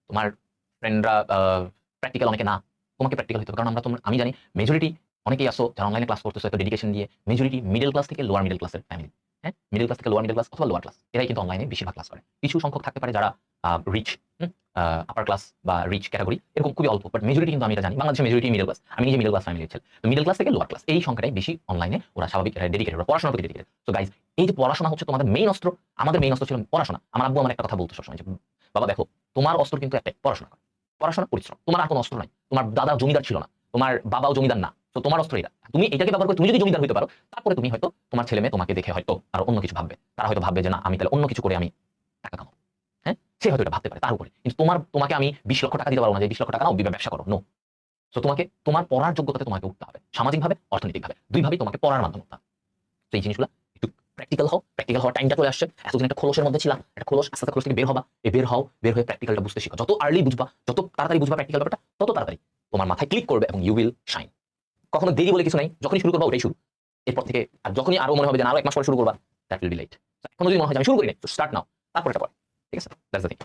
তোমার ফ্রেন্ডরা প্র্যাকটিক্যাল অনেকে না, তোমাকে প্র্যাকটিক্যাল হতে হবে। কারণ আমি জানি মেজরিটি অনেকেই আসো যারা অনলাইনে ক্লাস করতেছো এত ডেডিকেশন দিয়ে, মেজরিটি মিডল ক্লাস থেকে লোয়ার মিডল ক্লাসের ফ্যামিলি। হ্যাঁ, মিডল ক্লাস থেকে লোয়ার মিডল ক্লাস অথবা লোয়ার ক্লাস, এরাই কিন্তু অনলাইনে বেশিরভাগ ক্লাস করে। কিছু সংখ্যক থাকতে পারে যারা রিচ, আপার ক্লাস বা রিচ ক্যাটাগরি, এরকম খুবই অল্প, বাট মেজরিটি কিন্তু আমি এটা জানি বাংলাদেশের মেজরিটি মিডল ক্লাস। আমি নিজে মিডল ক্লাস ফ্যামিলির ছেলে, তো মিডল ক্লাস থেকে লোয়ার ক্লাস এই সংখ্যাটাই বেশি অনলাইনে ওরা স্বাভাবিক ডেডিকেটেড, ওরা পড়াশোনার প্রতি ডেডিকেটেড। সো গাইজ, এই যে পড়াশোনা হচ্ছে তোমাদের মেইন অস্ত্র, আমাদের মেইন অস্ত্র ছিল পড়াশোনা। আমার আব্বু আমার একটা কথা বলতো সবসময় যে, বাবা দেখো, তোমার অস্ত্র কিন্তু একটাই, পড়াশোনা করা, পড়াশোনা পরিশ্রম, তোমার আর কোনো অস্ত্র নাই। তোমার দাদা জমিদার ছিল না, তোমার বাবাও জমিদার না, তো তোমার অস্ত্র এটা। তুমি এটাকে ব্যবহার করে তুমি যদি জমিদার হতে পারো, তারপরে তুমি হয়তো তোমার ছেলে মেয়ে তোমাকে দেখে হয়তো আর অন্য কিছু ভাববে। তারা হয়তো ভাববে যে না, আমি তাহলে অন্য কিছু করে আমি টাকা কামাবো। হ্যাঁ, সে হয়তো এটা ভাবতে পারে তার উপরে। কিন্তু তোমাকে আমি 20 লক্ষ টাকা দিতে পারবো না যে 20 লক্ষ টাকা নাও ব্যবসা করো, নো। তো তোমাকে তোমার পড়ার যোগ্যতাতে তোমাকে উঠতে হবে, সামাজিকভাবে, অর্থনৈতিকভাবে, দুইভাবেই তোমাকে পড়ার মাধ্যমে উঠতে হবে। তো এই জিনিসগুলো একটু প্র্যাকটিক্যাল হও, প্র্যাকটিক্যাল হওয়ার টাইমটা চলে আসছে। এতদিন একটা খোলসের মধ্যে ছিলাম, একটা খোলস, আস্তে আস্তে খোলস থেকে বের হবা, বের হও, বের হয়ে প্র্যাকটিক্যালটা বুঝতে শিখো। যত আর্লি বুঝবা, যত তাড়াতাড়ি বুঝবা প্র্যাকটিক্যাল ব্যাপারটা, তত তাড়াতাড়ি তোমার মাথায় ক্লিক করবে এবং ইউ উইল শাইন। কখনো দেরি বলে কিছু নাই, যখনই শুরু করবা ওটাই শুরু। এরপর থেকে আর যখনই আরো মনে হবে যে আরো 1 মাস পরে শুরু করবা, দ্যাট উইল বি লেট। এখন যদি মনে হয় যে আমি শুরু করি নাই, তো স্টার্ট নাও, তারপর এটা পরে। ঠিক আছে, দ্যাটস দ্য থিং।